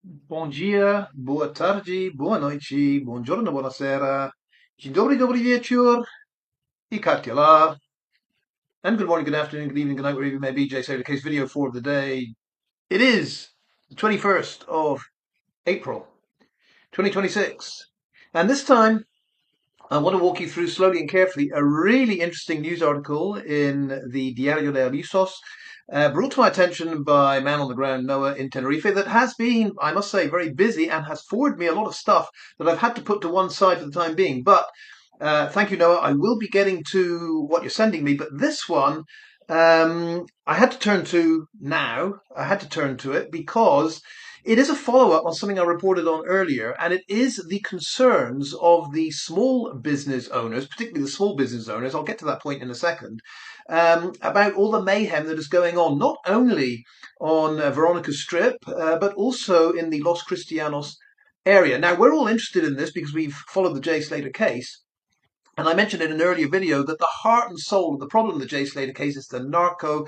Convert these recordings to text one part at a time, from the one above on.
Bom dia, boa tarde, boa noite, buongiorno, buonasera, dzień dobry, dobry wieczór, I Katjala. And good morning, good afternoon, good evening, good night, wherever you may be. Jay Slater, case video for the day. It is the 21st of April, 2026. And this time, I want to walk you through slowly and carefully a really interesting news article in the Diario de Avisos, brought to my attention by man on the ground Noah in Tenerife, that has been, I must say, very busy and has forwarded me a lot of stuff that I've had to put to one side for the time being. But thank you, Noah. I will be getting to what you're sending me, but this one I had to turn to now. I had to turn to it because it is a follow-up on something I reported on earlier, and it is the concerns of the small business owners, particularly the small business owners. I'll get to that point in a second, about all the mayhem that is going on, not only on Veronica Strip, but also in the Los Cristianos area. Now, we're all interested in this because we've followed the Jay Slater case. And I mentioned in an earlier video that the heart and soul of the problem of the Jay Slater case is the narco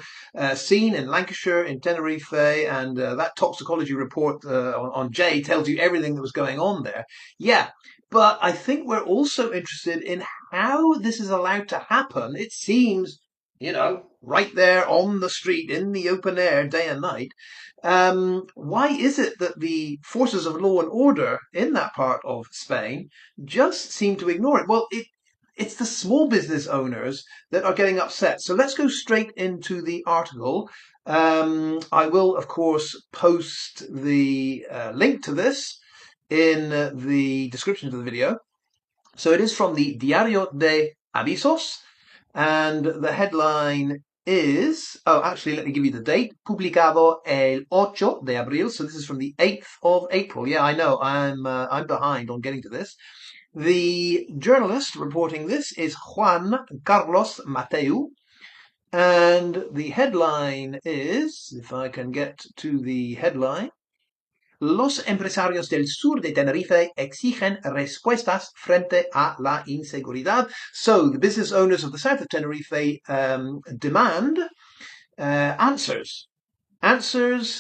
scene in Lancashire, in Tenerife, and that toxicology report on Jay tells you everything that was going on there. Yeah, but I think we're also interested in how this is allowed to happen. It seems, right there on the street, in the open air, day and night. Why is it that the forces of law and order in that part of Spain just seem to ignore it? Well, it's the small business owners that are getting upset. So let's go straight into the article. I will, of course, post the link to this in the description of the video. So it is from the Diario de Avisos, and the headline is, oh, actually, let me give you the date. Publicado el 8 de abril. So this is from the 8th of April. Yeah, I know, I'm behind on getting to this. The journalist reporting this is Juan Carlos Mateu, and the headline is, if I can get to the headline, Los empresarios del sur de Tenerife exigen respuestas frente a la inseguridad. So the business owners of the south of Tenerife demand answers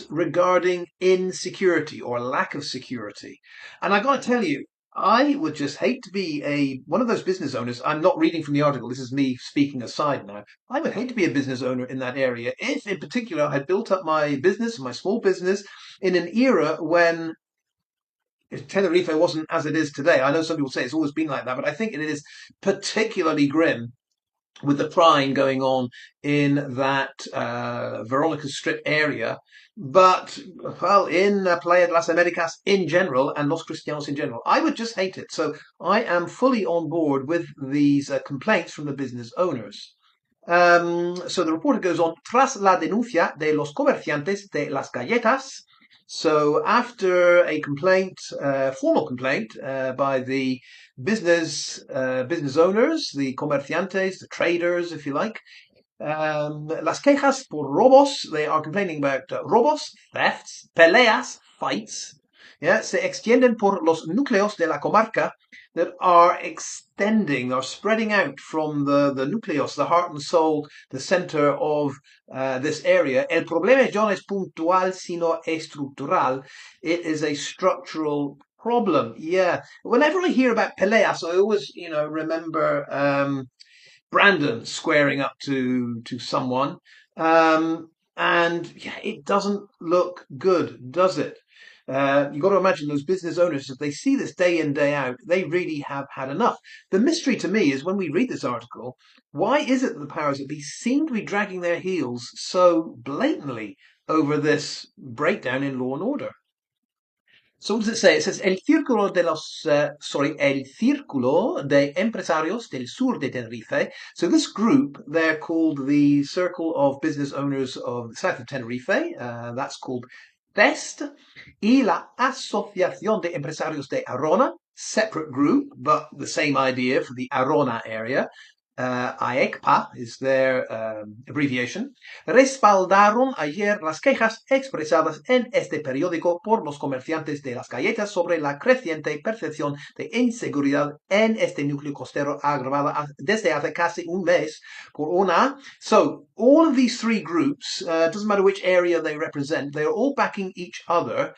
regarding insecurity or lack of security. And I got to tell you, I would just hate to be one of those business owners. I'm not reading from the article. This is me speaking aside now. I would hate to be a business owner in that area if, in particular, I had built up my business, my small business, in an era when Tenerife wasn't as it is today. I know some people say it's always been like that, but I think it is particularly grim with the crime going on in that Veronica Strip area. But, well, in Playa de las Americas in general and Los Cristianos in general, I would just hate it. So I am fully on board with these complaints from the business owners. So the reporter goes on, tras la denuncia de los comerciantes de las galletas. So after a complaint, formal complaint by the business owners, the comerciantes, the traders, if you like, las quejas por robos, they are complaining about robos, thefts, peleas, fights, yeah, se extienden por los núcleos de la comarca, that are extending, are spreading out from the núcleos, the heart and soul, the center of this area. El problema ya no es puntual, sino estructural. It is a structural problem. Yeah. Whenever I hear about peleas, I always, remember Brandon squaring up to someone. And yeah, it doesn't look good, does it? You've got to imagine those business owners, if they see this day in, day out, they really have had enough. The mystery to me is when we read this article, why is it that the powers that be seem to be dragging their heels so blatantly over this breakdown in law and order? So what does it say? It says, el círculo de empresarios del sur de Tenerife. So this group, they're called the Circle of Business Owners of the south of Tenerife. That's called TEST. Y la Asociación de Empresarios de Arona, separate group, but the same idea for the Arona area. AECPA is their abbreviation, respaldaron ayer las quejas expresadas en este periódico por los comerciantes de las galletas sobre la creciente percepción de inseguridad en este núcleo costero agravada desde hace casi un mes por una. So all of these three groups, doesn't matter which area they represent, they are all backing each other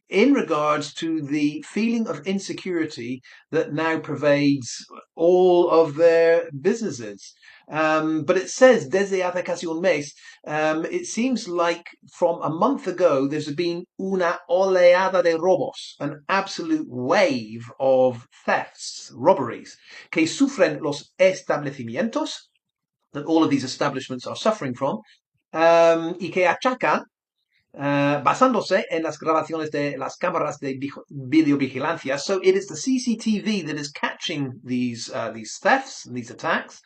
in regards to the feeling of insecurity that now pervades all of their businesses. But it says, desde hace casi un mes, it seems like from a month ago, there's been una oleada de robos, an absolute wave of thefts, robberies, que sufren los establecimientos, that all of these establishments are suffering from, y que achacan basándose en las grabaciones de las cámaras de videovigilancia. So it is the CCTV that is catching these thefts, these attacks,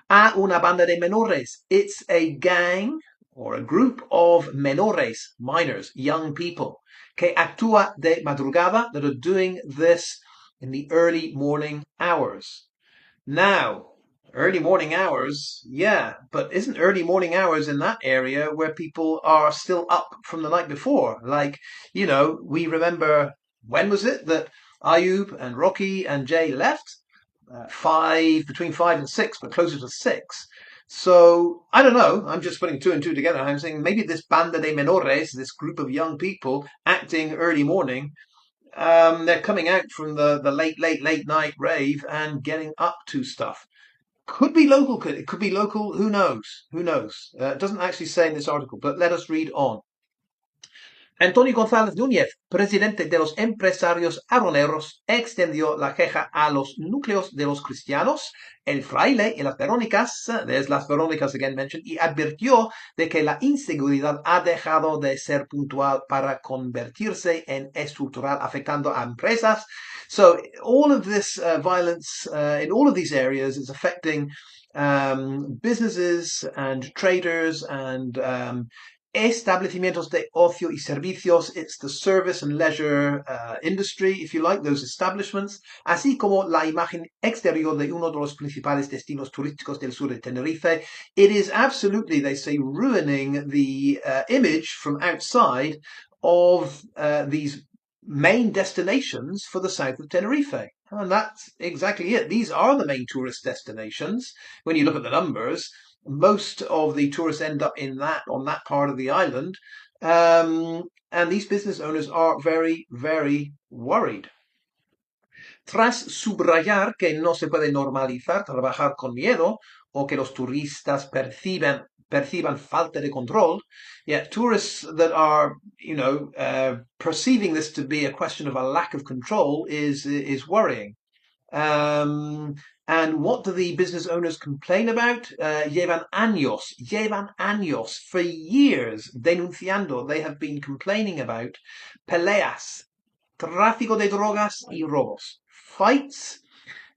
a una banda de menores. It's a gang or a group of menores, minors, young people, que actúa de madrugada, that are doing this in the early morning hours. Now, early morning hours, yeah, but isn't early morning hours in that area where people are still up from the night before? Like, we remember, when was it that Ayub and Rocky and Jay left? Between 5 and 6, but closer to 6. So, I don't know, I'm just putting two and two together. I'm saying maybe this banda de menores, this group of young people acting early morning, they're coming out from the late night rave and getting up to stuff. Could be local. It could be local. Who knows? Who knows? It doesn't actually say in this article, but let us read on. Antonio González Núñez, presidente de los empresarios aroneros, extendió la queja a los núcleos de los cristianos, el fraile y las verónicas, there's las verónicas again mentioned, y advirtió de que la inseguridad ha dejado de ser puntual para convertirse en estructural, afectando a empresas. So all of this violence in all of these areas is affecting businesses and traders and establecimientos de ocio y servicios. It's the service and leisure industry, if you like, those establishments, así como la imagen exterior de uno de los principales destinos turísticos del sur de Tenerife. It is absolutely, they say, ruining the image from outside of these main destinations for the south of Tenerife. And that's exactly it. These are the main tourist destinations. When you look at the numbers, most of the tourists end up on that part of the island. And these business owners are very, very worried. Tras subrayar que no se puede normalizar trabajar con miedo o que los turistas perciban falta de control, yet tourists that are, perceiving this to be a question of a lack of control is worrying. And what do the business owners complain about? Llevan años, for years, denunciando. They have been complaining about peleas, tráfico de drogas y robos, fights,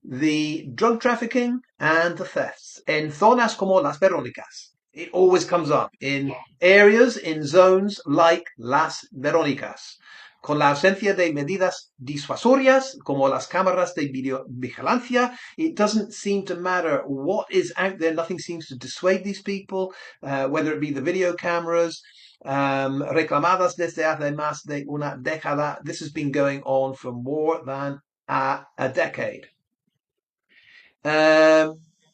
the drug trafficking and the thefts en zonas como Las Verónicas. It always comes up in areas, in zones like Las Verónicas, con la ausencia de medidas disuasorias como las cámaras de videovigilancia. It doesn't seem to matter what is out there. Nothing seems to dissuade these people, whether it be the video cameras, reclamadas desde hace más de una década. This has been going on for more than a decade.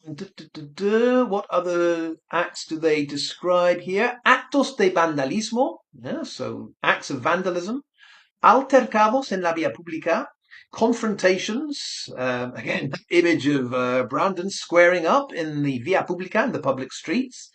What other acts do they describe here? Actos de vandalismo, so acts of vandalism. Altercados en la vía pública. Confrontations, again, image of Brandon squaring up in the vía pública, in the public streets.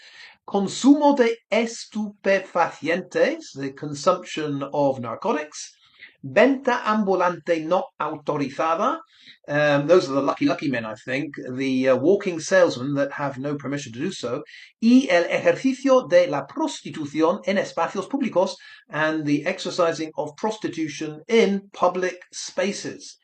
Consumo de estupefacientes, the consumption of narcotics. Venta ambulante no autorizada. Those are the lucky men, I think. The walking salesmen that have no permission to do so. Y el ejercicio de la prostitución en espacios públicos, and the exercising of prostitution in public spaces.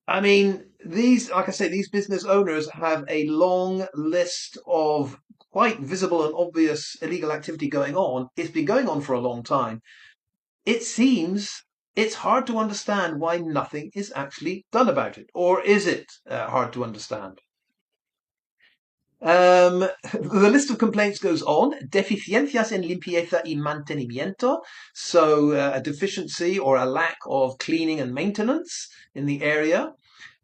I mean, like I say, these business owners have a long list of quite visible and obvious illegal activity going on. It's been going on for a long time. It seems it's hard to understand why nothing is actually done about it. Or is it hard to understand? The list of complaints goes on. Deficiencias en limpieza y mantenimiento. So a deficiency or a lack of cleaning and maintenance in the area.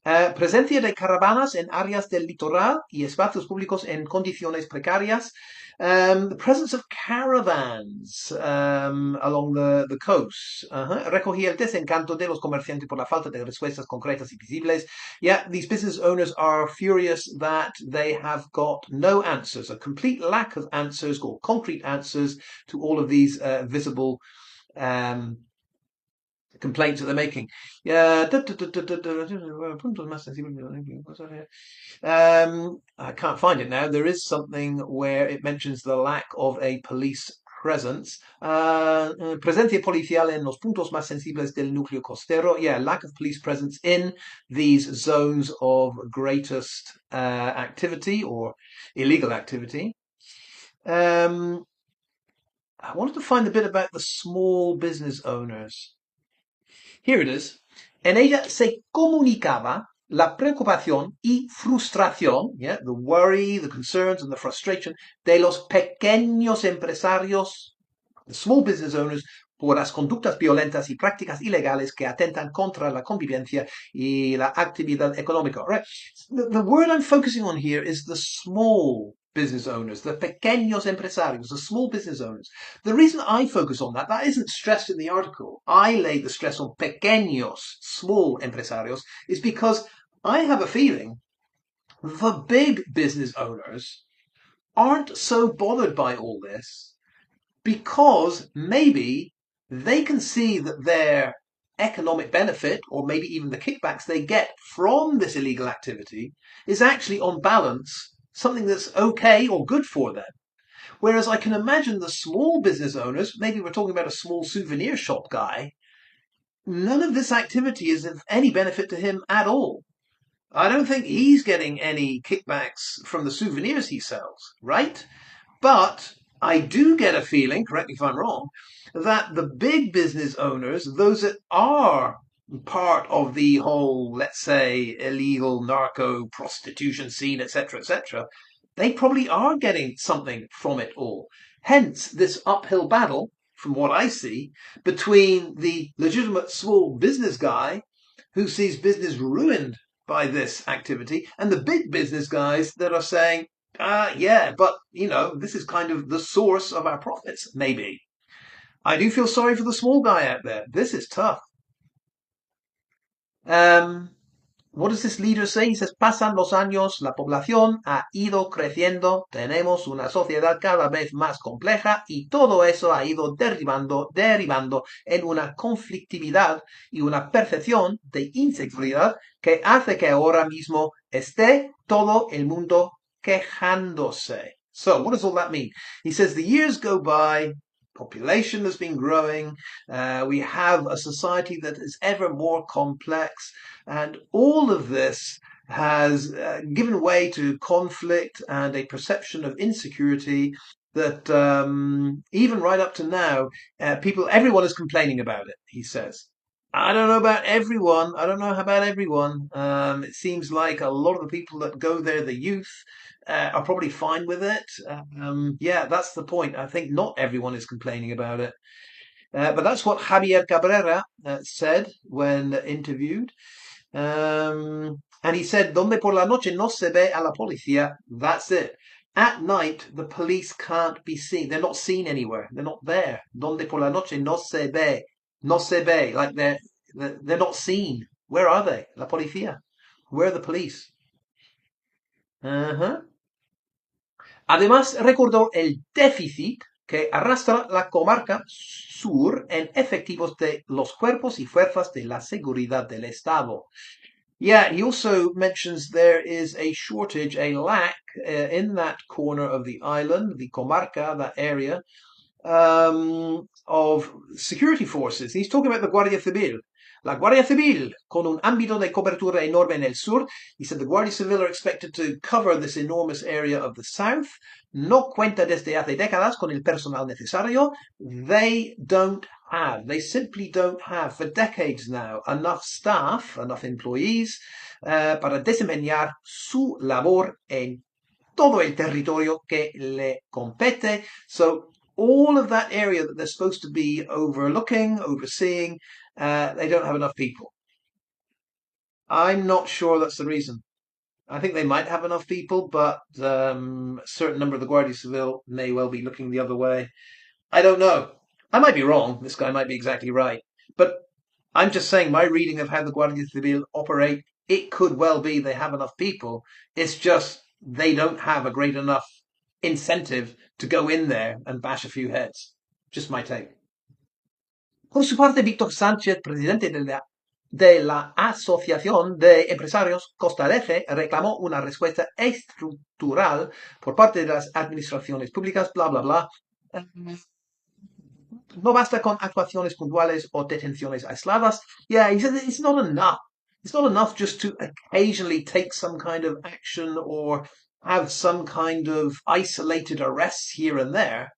Presencia de caravanas en áreas del litoral y espacios públicos en condiciones precarias. The presence of caravans along the coast. Recogía el desencanto de los comerciantes por la falta de respuestas concretas y visibles. Yeah, these business owners are furious that they have got no answers, a complete lack of answers or concrete answers to all of these visible complaints that they're making. Yeah. I can't find it now. There is something where it mentions the lack of a police presence. Presencia policial en los puntos más sensibles del núcleo costero. Yeah, lack of police presence in these zones of greatest activity or illegal activity. I wanted to find a bit about the small business owners. Here it is. En ella se comunicaba la preocupación y frustración, yeah, the worry, the concerns, and the frustration de los pequeños empresarios, the small business owners, por las conductas violentas y prácticas ilegales que atentan contra la convivencia y la actividad económica. Right? The word I'm focusing on here is the small business owners, the pequeños empresarios, the small business owners. The reason I focus on that isn't stressed in the article. I lay the stress on pequeños, small empresarios, is because I have a feeling the big business owners aren't so bothered by all this because maybe they can see that their economic benefit, or maybe even the kickbacks they get from this illegal activity, is actually on balance something that's okay or good for them. Whereas I can imagine the small business owners, maybe we're talking about a small souvenir shop guy, none of this activity is of any benefit to him at all. I don't think he's getting any kickbacks from the souvenirs he sells, right? But I do get a feeling, correct me if I'm wrong, that the big business owners, those that are part of the whole, let's say, illegal narco prostitution scene, etc., they probably are getting something from it all. Hence, this uphill battle, from what I see, between the legitimate small business guy who sees business ruined by this activity and the big business guys that are saying, yeah, but, this is kind of the source of our profits, maybe. I do feel sorry for the small guy out there. This is tough. What does this leader say? He says, pasan los años, la población ha ido creciendo, tenemos una sociedad cada vez más compleja y todo eso ha ido derivando en una conflictividad y una percepción de inseguridad que hace que ahora mismo esté todo el mundo quejándose. So, what does all that mean? He says the years go by, population has been growing, we have a society that is ever more complex, and all of this has given way to conflict and a perception of insecurity that even right up to now, everyone is complaining about it, he says. I don't know about everyone. It seems like a lot of the people that go there, the youth, are probably fine with it. Yeah, that's the point. I think not everyone is complaining about it. But that's what Javier Cabrera said when interviewed. And he said, Donde por la noche no se ve a la policía, that's it. At night, the police can't be seen. They're not seen anywhere. They're not there. Donde por la noche no se ve. No se ve. Like they're not seen. Where are they? La policía. Where are the police? Además, recordó el déficit que arrastra la comarca sur en efectivos de los cuerpos y fuerzas de la seguridad del Estado. Yeah, he also mentions there is a shortage, a lack in that corner of the island, the comarca, that area, of security forces. He's talking about the Guardia Civil. La Guardia Civil, con un ámbito de cobertura enorme en el sur. He said the Guardia Civil are expected to cover this enormous area of the south. No cuenta desde hace décadas con el personal necesario. They simply don't have, for decades now, enough staff, enough employees, para desempeñar su labor en todo el territorio que le compete. So all of that area that they're supposed to be overlooking, overseeing, they don't have enough people. I'm not sure that's the reason. I think they might have enough people, but a certain number of the Guardia Civil may well be looking the other way. I don't know. I might be wrong. This guy might be exactly right. But I'm just saying my reading of how the Guardia Civil operate, it could well be they have enough people. It's just they don't have a great enough incentive to go in there and bash a few heads. Just my take. Por su parte, Víctor Sánchez, presidente de la Asociación de Empresarios Costarricense, reclamó una respuesta estructural por parte de las administraciones públicas, bla, bla, bla. No basta con actuaciones puntuales o detenciones aisladas. Yeah, he said it's not enough. It's not enough just to occasionally take some kind of action or have some kind of isolated arrests here and there.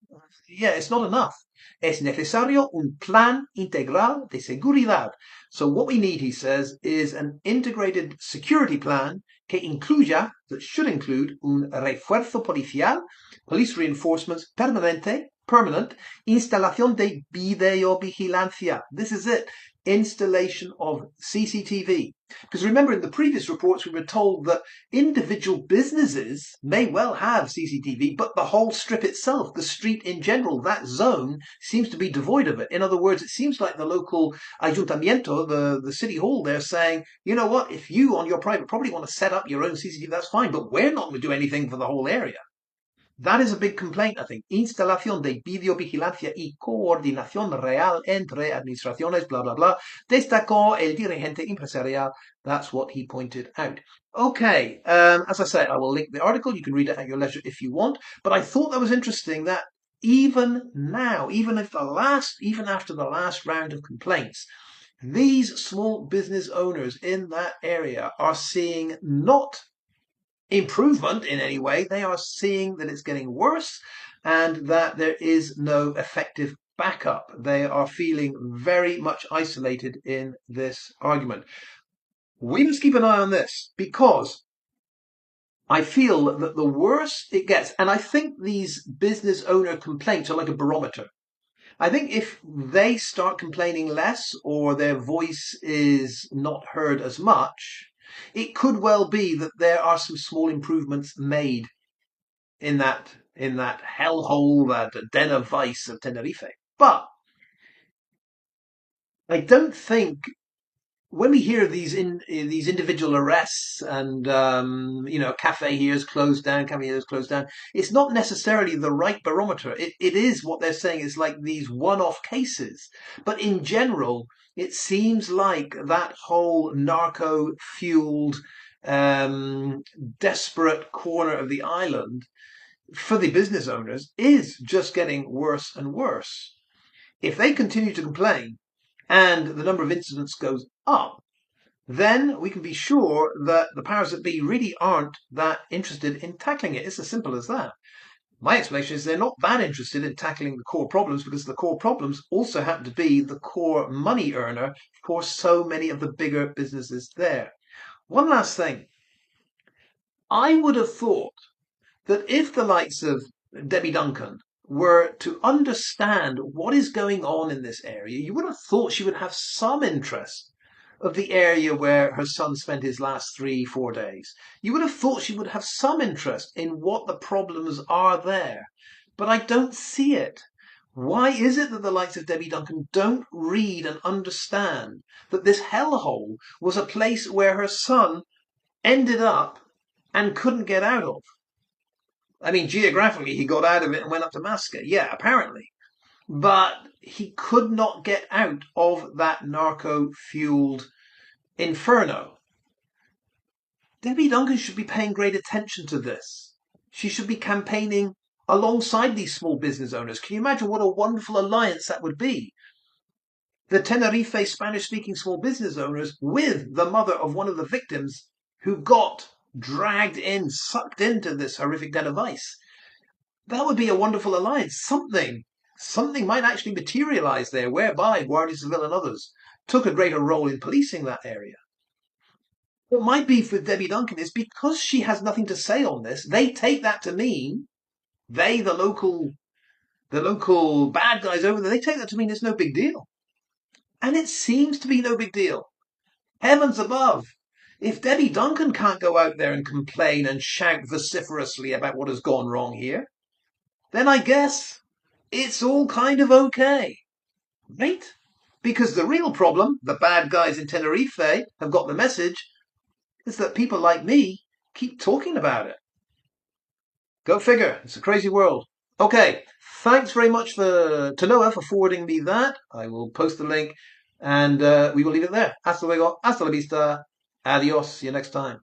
Yeah, it's not enough. Es necesario un plan integral de seguridad. So what we need, he says, is an integrated security plan that should include un refuerzo policial, police reinforcements permanent, instalación de videovigilancia. This is it. Installation of CCTV. Because remember, in the previous reports, we were told that individual businesses may well have CCTV, but the whole strip itself, the street in general, that zone seems to be devoid of it. In other words, it seems like the local ayuntamiento, the city hall, they're saying, you know what, if you on your private property want to set up your own CCTV, that's fine, but we're not going to do anything for the whole area. That is a big complaint, I think. Instalación de videovigilancia y coordinación real entre administraciones, blah, blah, blah. Destacó el dirigente empresarial. That's what he pointed out. Okay, as I say, I will link the article. You can read it at your leisure if you want. But I thought that was interesting that even now, even after the last round of complaints, these small business owners in that area are seeing not improvement in any way. They are seeing that it's getting worse and that there is no effective backup. They are feeling very much isolated in this argument. We must keep an eye on this because I feel that the worse it gets, and I think these business owner complaints are like a barometer. I think if they start complaining less or their voice is not heard as much, it could well be that there are some small improvements made in that hellhole, that den of vice of Tenerife. But I don't think when we hear these individual arrests and cafe here is closed down, cafe here is closed down, it's not necessarily the right barometer. It is what they're saying is like these one-off cases, but in general, it seems like that whole narco-fueled, desperate corner of the island for the business owners is just getting worse and worse. If they continue to complain and the number of incidents goes up, then we can be sure that the powers that be really aren't that interested in tackling it. It's as simple as that. My explanation is they're not that interested in tackling the core problems because the core problems also happen to be the core money earner for so many of the bigger businesses there. One last thing. I would have thought that if the likes of Debbie Duncan were to understand what is going on in this area, you would have thought she would have some interest of the area where her son spent his last 3-4 days. You would have thought she would have some interest in what the problems are there. But I don't see it. Why is it that the likes of Debbie Duncan don't read and understand that this hellhole was a place where her son ended up and couldn't get out of? I mean, geographically, he got out of it and went up to Muscat. Yeah, apparently. But he could not get out of that narco-fueled inferno. Debbie Duncan should be paying great attention to this. She should be campaigning alongside these small business owners. Can you imagine what a wonderful alliance that would be? The Tenerife Spanish-speaking small business owners with the mother of one of the victims who got dragged in, sucked into this horrific den of vice. That would be a wonderful alliance. Something might actually materialize there whereby Guardia Civil and others took a greater role in policing that area. What my beef with Debbie Duncan is because she has nothing to say on this, they take that to mean, the local bad guys over there, they take that to mean it's no big deal. And it seems to be no big deal. Heavens above. If Debbie Duncan can't go out there and complain and shout vociferously about what has gone wrong here, then I guess it's all kind of okay. Right? Because the real problem, the bad guys in Tenerife have got the message, is that people like me keep talking about it. Go figure. It's a crazy world. Okay. Thanks very much to Noah for forwarding me that. I will post the link and we will leave it there. Hasta luego. Hasta la vista. Adios. See you next time.